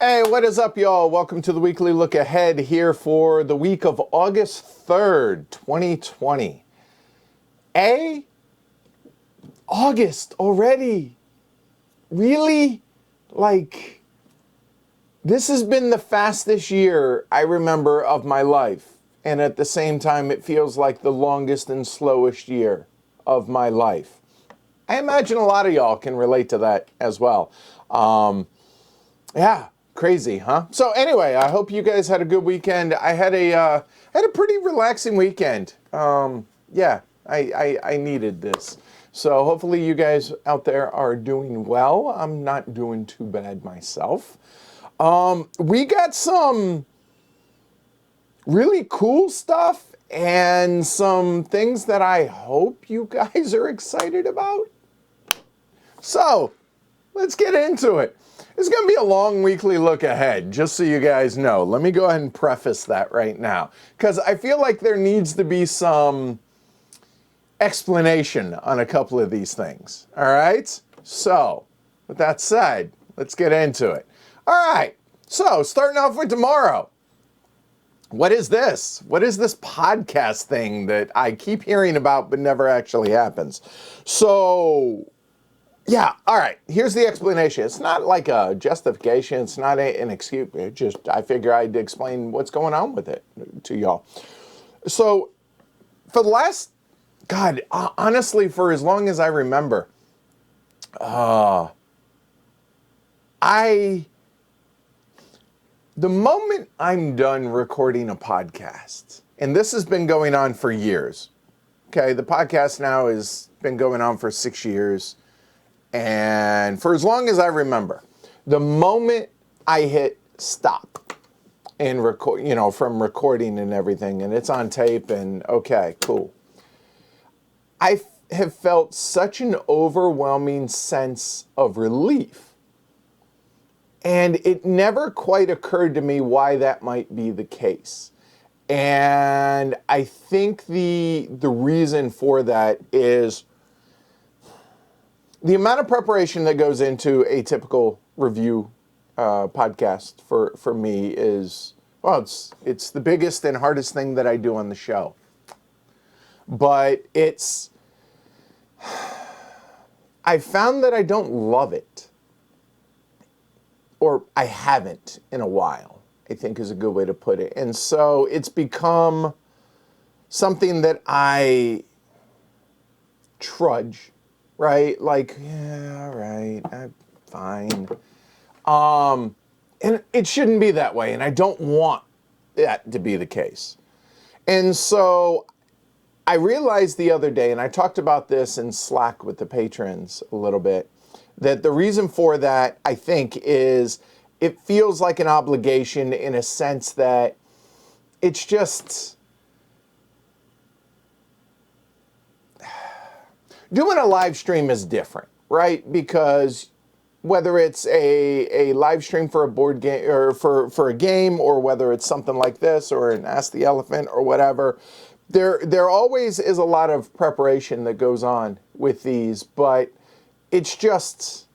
Hey, what is up, y'all? Welcome to the weekly look ahead here for the week of August 3rd, 2020. August already? Really? This has been the fastest year I remember of my life. And at the same time, it feels like the longest and slowest year of my life. I imagine a lot of y'all can relate to that as well. Yeah. Crazy, huh? So anyway, I hope you guys had a good weekend. I had a pretty relaxing weekend. Yeah, I needed this. So hopefully you guys out there are doing well. I'm not doing too bad myself. We got some really cool stuff and some things that I hope you guys are excited about. So let's get into it. It's going to be a long weekly look ahead, just so you guys know. Let me go ahead and preface that right now, because I feel like there needs to be some explanation on a couple of these things. All right? So, with that said, let's get into it. All right. So, starting off with tomorrow. What is this? What is this podcast thing that I keep hearing about but never actually happens? So, yeah, all right, here's the explanation. It's not like a justification. It's not an excuse. I figure I'd explain what's going on with it to y'all. So for the last, honestly, for as long as I remember, the moment I'm done recording a podcast, and this has been going on for years, okay, the podcast now has been going on for 6 years. And for as long as I remember, the moment I hit stop and record, from recording and everything, and it's on tape and okay, cool. I have felt such an overwhelming sense of relief. And it never quite occurred to me why that might be the case. And I think the reason for that is the amount of preparation that goes into a typical review podcast for me is, well, it's the biggest and hardest thing that I do on the show. But I found that I don't love it. Or I haven't in a while, I think is a good way to put it. And so it's become something that I trudge. Right? Like, yeah, all right, fine. And it shouldn't be that way, and I don't want that to be the case. And so I realized the other day, and I talked about this in Slack with the patrons a little bit, that the reason for that, I think, is it feels like an obligation in a sense that it's just doing a live stream is different, right? Because whether it's a live stream for a board game or for a game, or whether it's something like this or an Ask the Elephant or whatever, there always is a lot of preparation that goes on with these, but it's just,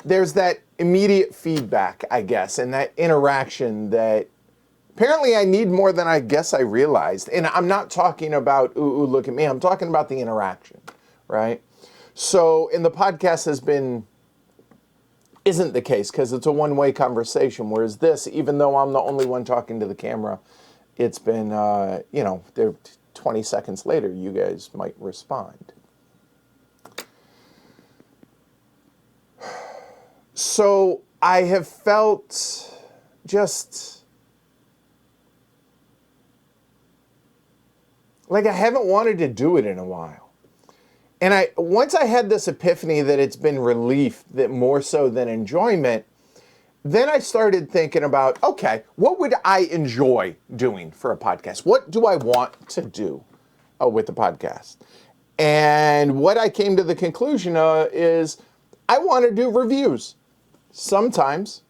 there's that immediate feedback, I guess, and that interaction that apparently I need more than I guess I realized. And I'm not talking about, ooh, look at me. I'm talking about the interaction, right? So, and the podcast isn't the case because it's a one-way conversation, whereas this, even though I'm the only one talking to the camera, it's been, there 20 seconds later, you guys might respond. So I have felt just like I haven't wanted to do it in a while. And once I had this epiphany that it's been relief that more so than enjoyment, then I started thinking about, okay, what would I enjoy doing for a podcast? What do I want to do with the podcast? And what I came to the conclusion is I want to do reviews. Sometimes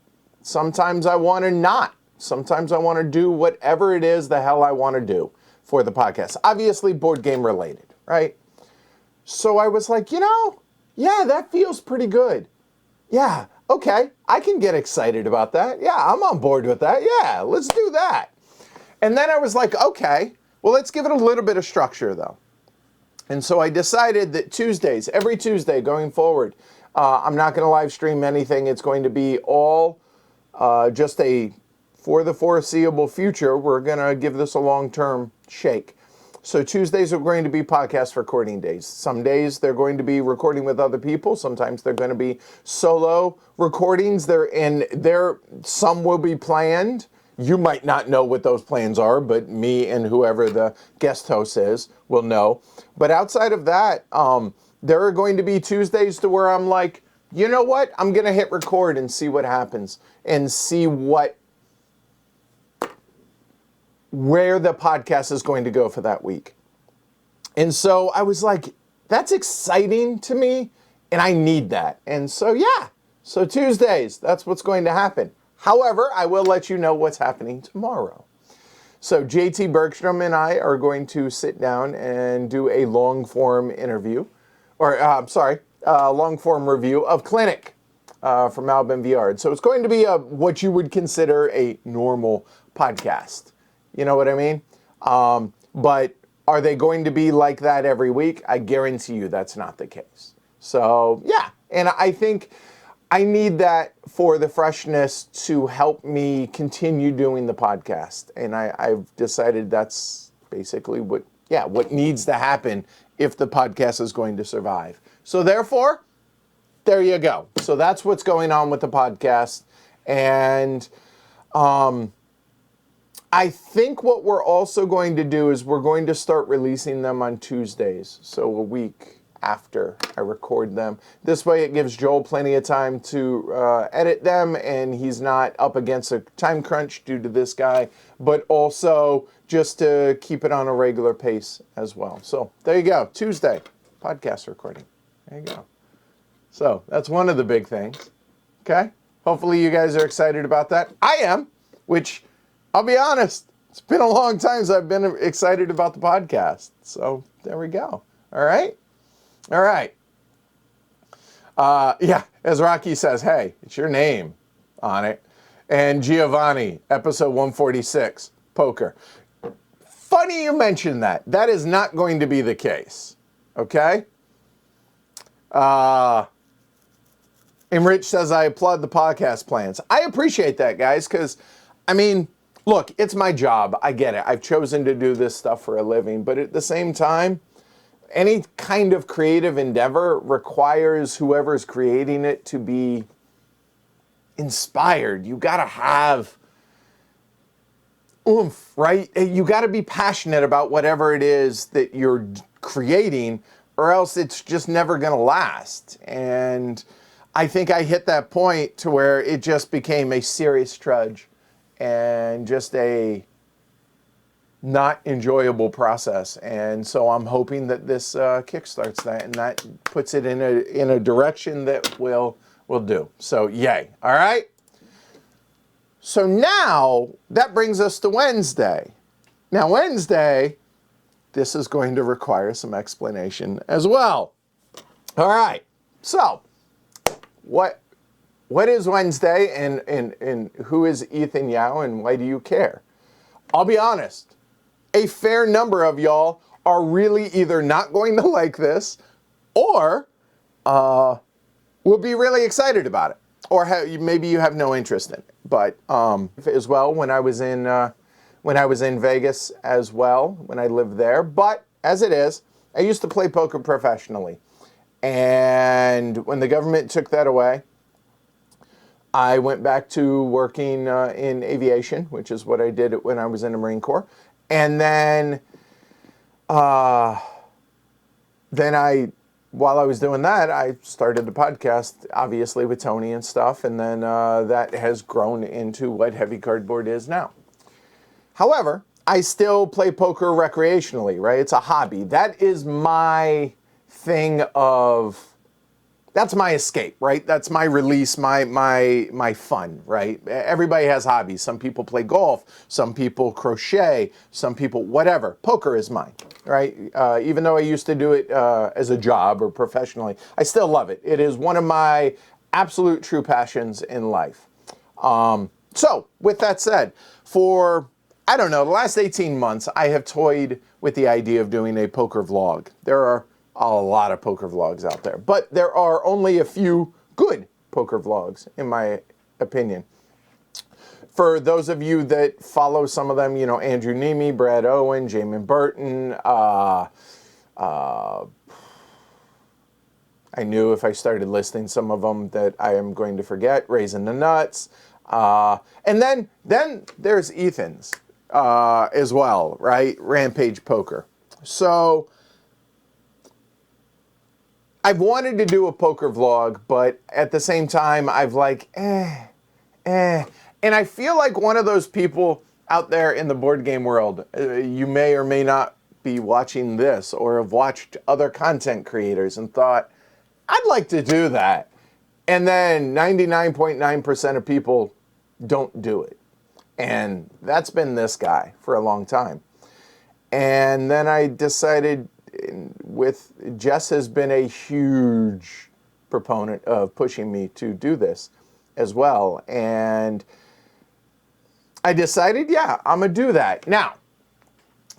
I want to not. Sometimes I want to do whatever it is the hell I want to do for the podcast. Obviously board game related, right? So I was like, yeah, that feels pretty good. Yeah, okay, I can get excited about that. Yeah, I'm on board with that. Yeah, let's do that. And then I was like, okay, well, let's give it a little bit of structure though. And so I decided that Tuesdays, every Tuesday going forward, I'm not going to live stream anything. It's going to be all just for the foreseeable future, we're going to give this a long-term shake. So Tuesdays are going to be podcast recording days. Some days they're going to be recording with other people. Sometimes they're going to be solo recordings. Some will be planned. You might not know what those plans are, but me and whoever the guest host is will know. But outside of that, there are going to be Tuesdays to where I'm like, you know what? I'm going to hit record and see what happens and see where the podcast is going to go for that week. And so I was like, that's exciting to me, and I need that. And so, yeah, so Tuesdays, that's what's going to happen. However, I will let you know what's happening tomorrow. So JT Bergstrom and I are going to sit down and do a long-form interview, long-form review of Clinic from Al Ben-Viard. So it's going to be what you would consider a normal podcast. You know what I mean? But are they going to be like that every week? I guarantee you that's not the case. So, yeah. And I think I need that for the freshness to help me continue doing the podcast. And I've decided that's basically what needs to happen if the podcast is going to survive. So therefore, there you go. So that's what's going on with the podcast. And I think what we're also going to do is we're going to start releasing them on Tuesdays. So a week after I record them. This way it gives Joel plenty of time to edit them, and he's not up against a time crunch due to this guy, but also just to keep it on a regular pace as well. So there you go. Tuesday, podcast recording. There you go. So that's one of the big things. Okay? Hopefully you guys are excited about that. I am, which I'll be honest, it's been a long time since I've been excited about the podcast. So there we go. All right? All right. Yeah, as Rocky says, hey, it's your name on it. And Giovanni, episode 146, poker. Funny you mentioned that. That is not going to be the case. Okay? And Rich says, I applaud the podcast plans. I appreciate that, guys, because, I mean, look, it's my job. I get it. I've chosen to do this stuff for a living. But at the same time, any kind of creative endeavor requires whoever's creating it to be inspired. You got to have oomph, right? You got to be passionate about whatever it is that you're creating, or else it's just never going to last. And I think I hit that point to where it just became a serious trudge and just a not enjoyable process. And so I'm hoping that this kickstarts that, and that puts it in a direction that will do. So yay. All right. So now that brings us to Wednesday. Now Wednesday, this is going to require some explanation as well. All right. So what is Wednesday, and who is Ethan Yao, and why do you care? I'll be honest. A fair number of y'all are really either not going to like this or will be really excited about it. Or maybe you have no interest in it. But as well, when I was in Vegas as well, when I lived there. But as it is, I used to play poker professionally. And when the government took that away, I went back to working in aviation, which is what I did when I was in the Marine Corps. And then while I was doing that, I started the podcast, obviously, with Tony and stuff. And then that has grown into what Heavy Cardboard is now. However, I still play poker recreationally, right? It's a hobby. That is my thing that's my escape, right? That's my release, my fun, right? Everybody has hobbies. Some people play golf, some people crochet, some people whatever. Poker is mine, right? Even though I used to do it as a job or professionally, I still love it. It is one of my absolute true passions in life. So with that said, for, I don't know, the last 18 months, I have toyed with the idea of doing a poker vlog. There are a lot of poker vlogs out there, but there are only a few good poker vlogs, in my opinion. For those of you that follow some of them, you know, Andrew Neeme, Brad Owen, Jamin Burton, I knew if I started listing some of them that I am going to forget, Raising the Nuts. And then there's Ethan's as well, right? Rampage Poker. So I've wanted to do a poker vlog, but at the same time, I've like, And I feel like one of those people out there in the board game world, you may or may not be watching this or have watched other content creators and thought, I'd like to do that. And then 99.9% of people don't do it. And that's been this guy for a long time. And then I decided Jess has been a huge proponent of pushing me to do this as well. And I decided, yeah, I'm going to do that. Now,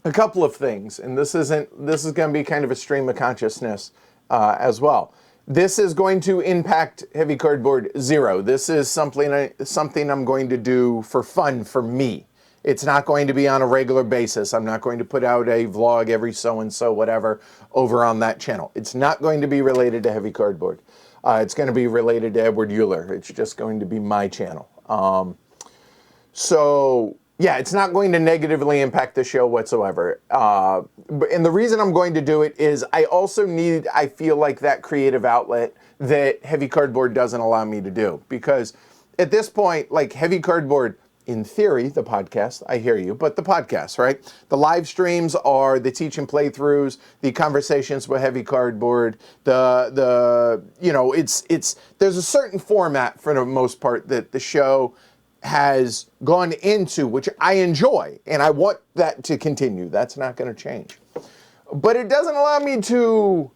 a couple of things, and this is going to be kind of a stream of consciousness as well. This is going to impact Heavy Cardboard zero. This is something I'm going to do for fun for me. It's not going to be on a regular basis. I'm not going to put out a vlog every so-and-so, whatever, over on that channel. It's not going to be related to Heavy Cardboard. It's going to be related to Edward Euler. It's just going to be my channel. So, yeah, it's not going to negatively impact the show whatsoever. And the reason I'm going to do it is I also need, I feel like, that creative outlet that Heavy Cardboard doesn't allow me to do. Because at this point, like, Heavy Cardboard, in theory, the podcast, I hear you, but the podcast, right? The live streams are the teach and playthroughs, the conversations with Heavy Cardboard, you know, there's a certain format for the most part that the show has gone into, which I enjoy, and I want that to continue. That's not going to change. But it doesn't allow me to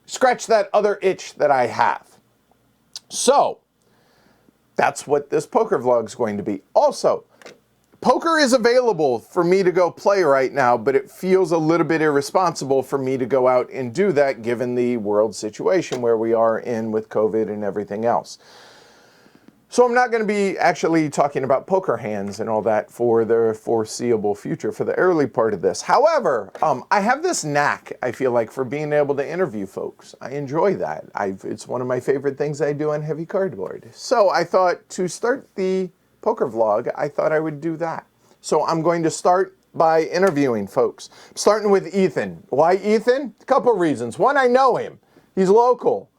scratch that other itch that I have. So, that's what this poker vlog is going to be. Also, poker is available for me to go play right now, but it feels a little bit irresponsible for me to go out and do that given the world situation where we are in with COVID and everything else. So I'm not going to be actually talking about poker hands and all that for the foreseeable future, for the early part of this. However, I have this knack, I feel like, for being able to interview folks. I enjoy that. It's one of my favorite things I do on Heavy Cardboard. So I thought to start the poker vlog, I thought I would do that. So I'm going to start by interviewing folks. Starting with Ethan. Why Ethan? A couple reasons. One, I know him. He's local.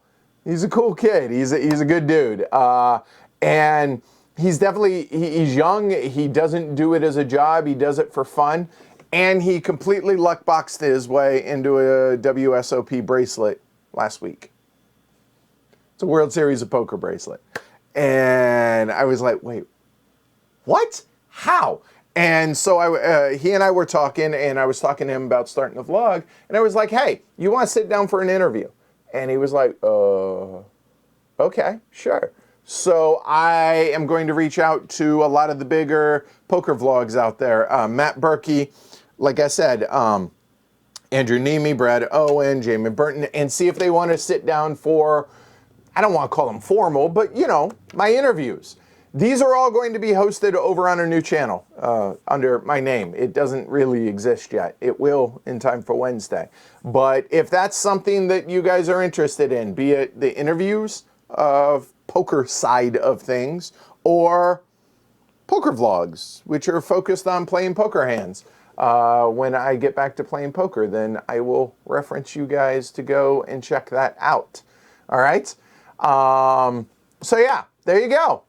He's a cool kid. He's a good dude. And he's definitely, he's young, he doesn't do it as a job, he does it for fun, and he completely luck-boxed his way into a WSOP bracelet last week. It's a World Series of Poker bracelet. And I was like, wait, what? How? And so he and I were talking, and I was talking to him about starting the vlog, and I was like, hey, you want to sit down for an interview? And he was like, okay, sure. So I am going to reach out to a lot of the bigger poker vlogs out there. Matt Berkey, like I said, Andrew Neeme, Brad Owen, Jamin Burton, and see if they want to sit down for, I don't want to call them formal, but, you know, my interviews. These are all going to be hosted over on a new channel under my name. It doesn't really exist yet. It will in time for Wednesday. But if that's something that you guys are interested in, be it the interviews of poker side of things or poker vlogs, which are focused on playing poker hands. When I get back to playing poker, then I will reference you guys to go and check that out. All right. So yeah, there you go.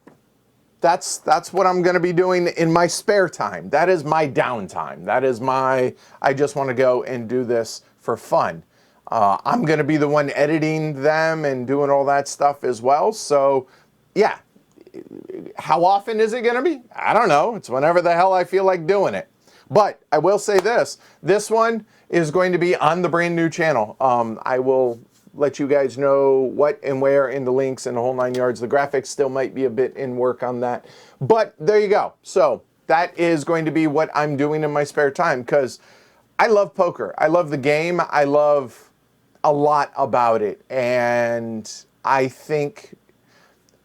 That's what I'm going to be doing in my spare time. That is my downtime. That is I just want to go and do this for fun. I'm going to be the one editing them and doing all that stuff as well. So, yeah. How often is it going to be? I don't know. It's whenever the hell I feel like doing it. But I will say this. This one is going to be on the brand new channel. I will let you guys know what and where in the links and the whole 9 yards. The graphics still might be a bit in work on that. But there you go. So that is going to be what I'm doing in my spare time, because I love poker. I love the game. I love a lot about it. And I think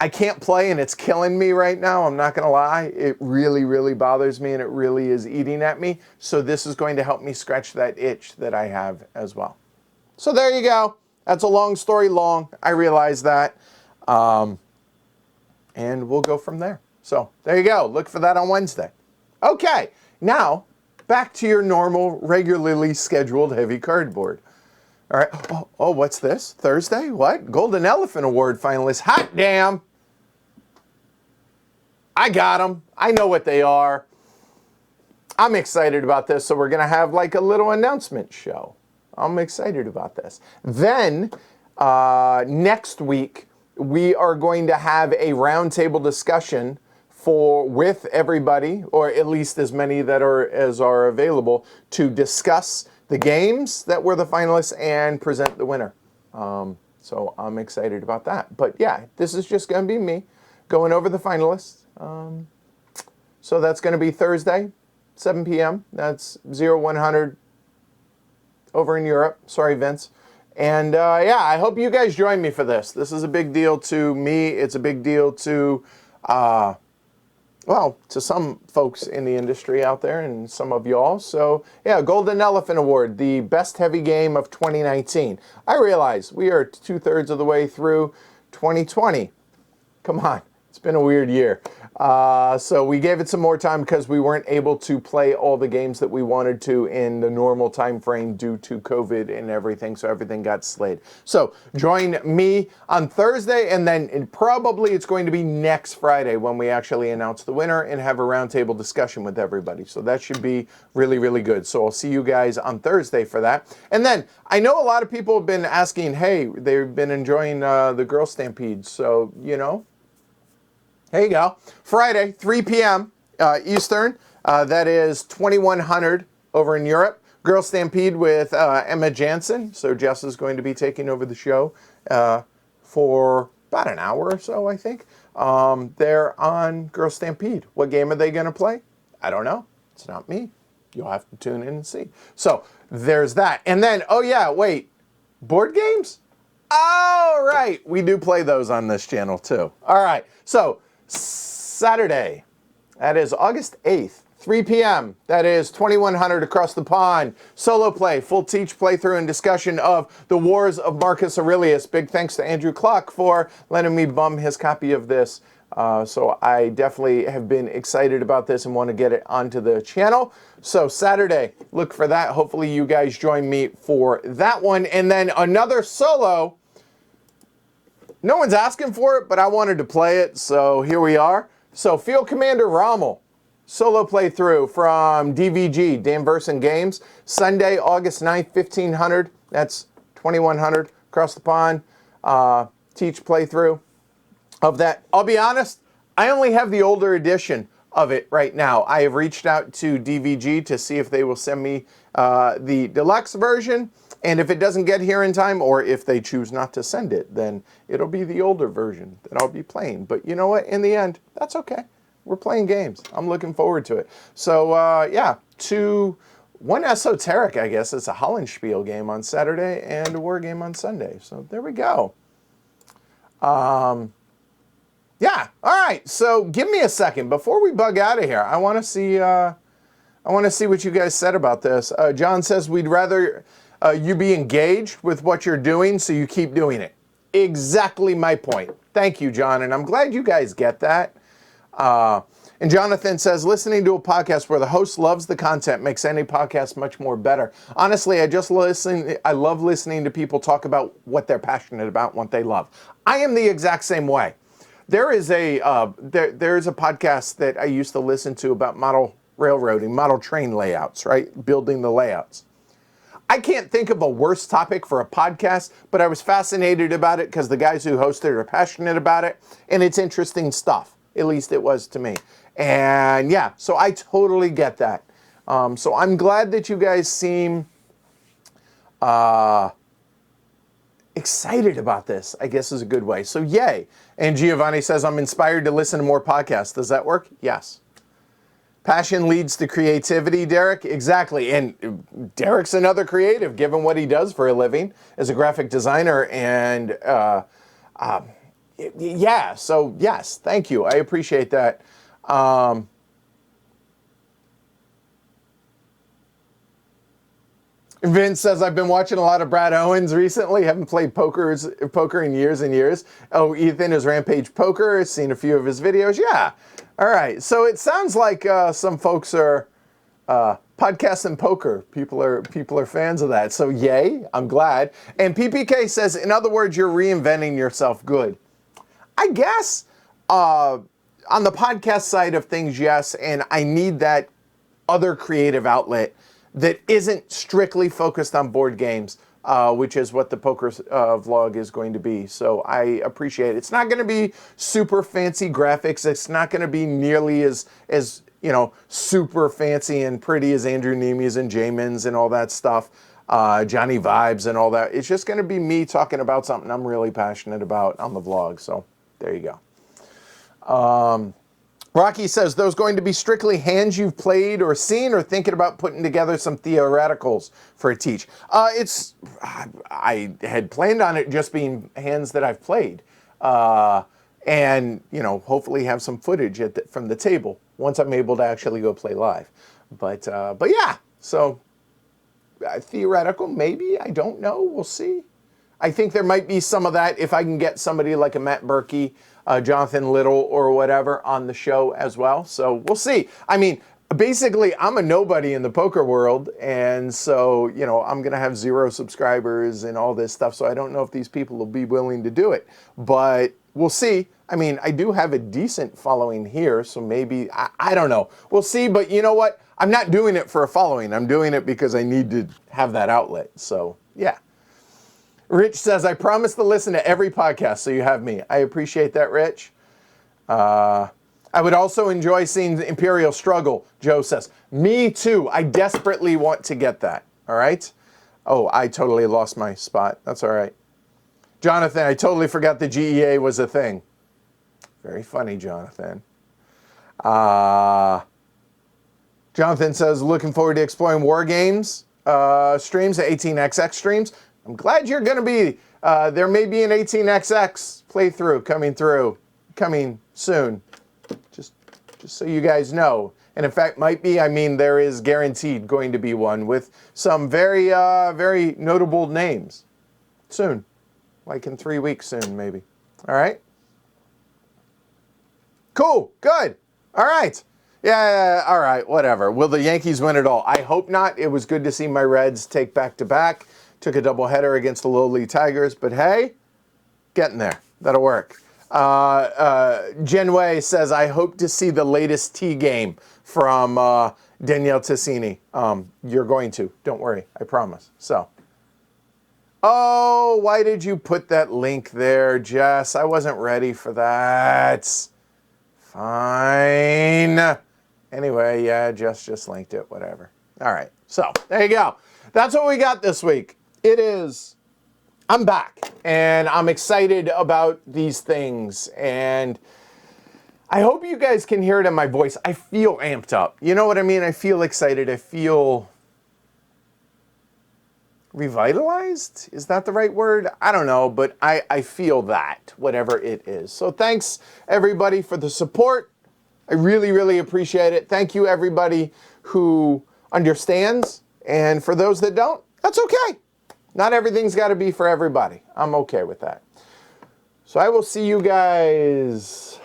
I can't play, and it's killing me right now. I'm not going to lie. It really, really bothers me, and it really is eating at me. So this is going to help me scratch that itch that I have as well. So there you go. That's a long story long. I realize that. And we'll go from there. So there you go. Look for that on Wednesday. Okay. Now, back to your normal, regularly scheduled heavy cardboard. All right. Oh, what's this? Thursday? What? Golden Elephant Award finalists. Hot damn. I got them. I know what they are. I'm excited about this. So we're going to have like a little announcement show. I'm excited about this. Then next week, we are going to have a roundtable discussion with everybody, or at least as many that are available, to discuss the games that were the finalists and present the winner. So I'm excited about that. But yeah, this is just going to be me going over the finalists. So that's going to be Thursday, 7 p.m. That's 0100 over in Europe. Sorry, Vince. And yeah, I hope you guys join me for this. This is a big deal to me. It's a big deal to, well, to some folks in the industry out there and some of y'all. So yeah, Golden Elephant Award, the best heavy game of 2019. I realize we are 2/3 of the way through 2020. Come on. It's been a weird year. So we gave it some more time because we weren't able to play all the games that we wanted to in the normal time frame due to COVID and everything. So everything got slayed. So join me on Thursday, and then it's going to be next Friday when we actually announce the winner and have a roundtable discussion with everybody. So that should be really, really good. So I'll see you guys on Thursday for that. And then I know a lot of people have been asking, hey, they've been enjoying the Girl Stampede. So, you know, there you go. Friday, 3 p.m. Eastern. That is 2100 over in Europe. Girl Stampede with Emma Jansen. So Jess is going to be taking over the show for about an hour or so, I think. They're on Girl Stampede. What game are they going to play? I don't know. It's not me. You'll have to tune in and see. So there's that. And then, oh yeah, wait. Board games? All right. We do play those on this channel too. All right. So Saturday, that is August 8th, 3 p.m. That is 2100 across the pond. Solo play, full teach, playthrough, and discussion of The Wars of Marcus Aurelius. Big thanks to Andrew Clark for letting me bum his copy of this. So I definitely have been excited about this and want to get it onto the channel. So Saturday, look for that. Hopefully you guys join me for that one. And then another solo. No one's asking for it, but I wanted to play it, so here we are. So Field Commander Rommel, solo playthrough from DVG, Dan Verson Games, Sunday, August 9th, 1500. That's 2100 across the pond. Teach playthrough of that. I'll be honest, I only have the older edition of it right now. I have reached out to DVG to see if they will send me the deluxe version. And if it doesn't get here in time, or if they choose not to send it, then it'll be the older version that I'll be playing. But you know what? In the end, that's okay. We're playing games. I'm looking forward to it. So, yeah, one esoteric, I guess. It's a Hollenspiel game on Saturday and a war game on Sunday. So there we go. Yeah. All right. So give me a second. Before we bug out of here, I want to see what you guys said about this. John says we'd rather... you be engaged with what you're doing, so you keep doing it. Exactly my point. Thank you, John, and I'm glad you guys get that. And Jonathan says, listening to a podcast where the host loves the content makes any podcast much more better. Honestly, I love listening to people talk about what they're passionate about, what they love. I am the exact same way. There is there's a podcast that I used to listen to about model railroading, model train layouts, right? Building the layouts. I can't think of a worse topic for a podcast, but I was fascinated about it because the guys who host it are passionate about it, and it's interesting stuff. At least it was to me. And yeah, so I totally get that. So I'm glad that you guys seem excited about this, I guess is a good way. So yay. And Giovanni says, I'm inspired to listen to more podcasts. Does that work? Yes. Passion leads to creativity, Derek. Exactly. And Derek's another creative, given what he does for a living as a graphic designer. And yeah, so yes, thank you. I appreciate that. Vince says, I've been watching a lot of Brad Owens recently. Haven't played poker in years and years. Oh, Ethan is Rampage Poker. Seen a few of his videos. Yeah. All right. So it sounds like some folks are podcasting poker. People are fans of that. So yay. I'm glad. And PPK says, in other words, you're reinventing yourself. Good. I guess on the podcast side of things, yes. And I need that other creative outlet that isn't strictly focused on board games, which is what the poker vlog is going to be. So I appreciate it. It's not going to be super fancy graphics. It's not going to be nearly as super fancy and pretty as Andrew Neme's and Jamin's and all that stuff, Johnny Vibes and all that. It's just going to be me talking about something I'm really passionate about on the vlog. So there you go. Rocky says, those going to be strictly hands you've played or seen, or thinking about putting together some theoreticals for a teach? I had planned on it just being hands that I've played. And, hopefully have some footage from the table once I'm able to actually go play live. But yeah, so theoretical, maybe, I don't know, we'll see. I think there might be some of that if I can get somebody like a Matt Berkey, Jonathan Little or whatever on the show as well. So we'll see. I mean, basically, I'm a nobody in the poker world. And so, I'm going to have 0 subscribers and all this stuff. So I don't know if these people will be willing to do it. But we'll see. I mean, I do have a decent following here. So maybe, I don't know. We'll see. But you know what? I'm not doing it for a following. I'm doing it because I need to have that outlet. So, yeah. Rich says, I promise to listen to every podcast, so you have me. I appreciate that, Rich. I would also enjoy seeing the Imperial struggle, Joe says. Me too. I desperately want to get that. All right? Oh, I totally lost my spot. That's all right. Jonathan, I totally forgot the GEA was a thing. Very funny, Jonathan. Jonathan says, looking forward to exploring War Games streams, the 18XX streams. I'm glad you're going to be, there may be an 18XX playthrough coming soon. Just so you guys know. And in fact, there is guaranteed going to be one with some very, very notable names soon. Like in 3 weeks soon, maybe. All right? Cool. Good. All right. Yeah, all right, whatever. Will the Yankees win it all? I hope not. It was good to see my Reds take back-to-back. Took a doubleheader against the lowly Tigers, but hey, getting there. That'll work. Jen Wei says, I hope to see the latest T game from Danielle Tassini. You're going to. Don't worry. I promise. So. Oh, why did you put that link there, Jess? I wasn't ready for that. Fine. Anyway, yeah, Jess just linked it. Whatever. All right. So, there you go. That's what we got this week. I'm back, and I'm excited about these things, and I hope you guys can hear it in my voice. I feel amped up. You know what I mean? I feel excited. I feel revitalized? Is that the right word? I don't know, but I feel that, whatever it is. So thanks, everybody, for the support. I really, really appreciate it. Thank you, everybody who understands, and for those that don't, that's okay. Not everything's got to be for everybody. I'm okay with that. So I will see you guys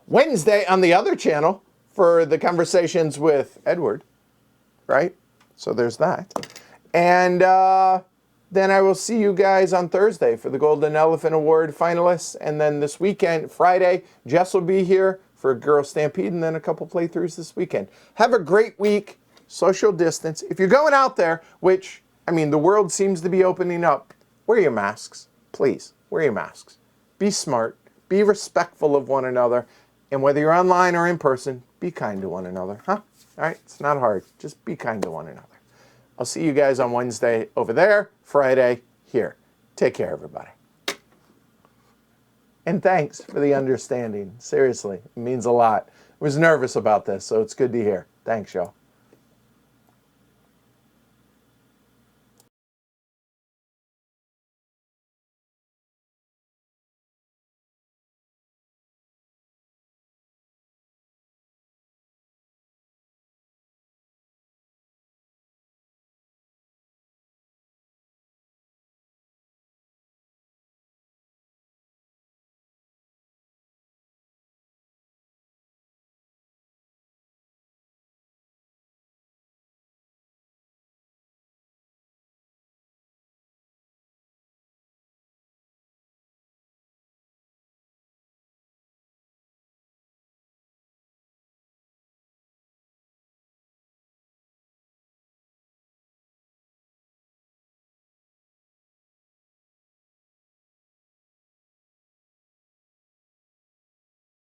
Wednesday on the other channel for the conversations with Edward, right? So there's that. And then I will see you guys on Thursday for the Golden Elephant Award finalists. And then this weekend, Friday, Jess will be here for Girl Stampede, and then a couple playthroughs this weekend. Have a great week. Social distance. If you're going out there, which, the world seems to be opening up, wear your masks. Please, wear your masks. Be smart. Be respectful of one another. And whether you're online or in person, be kind to one another. Huh? All right? It's not hard. Just be kind to one another. I'll see you guys on Wednesday over there, Friday here. Take care, everybody. And thanks for the understanding. Seriously, it means a lot. I was nervous about this, so it's good to hear. Thanks, y'all.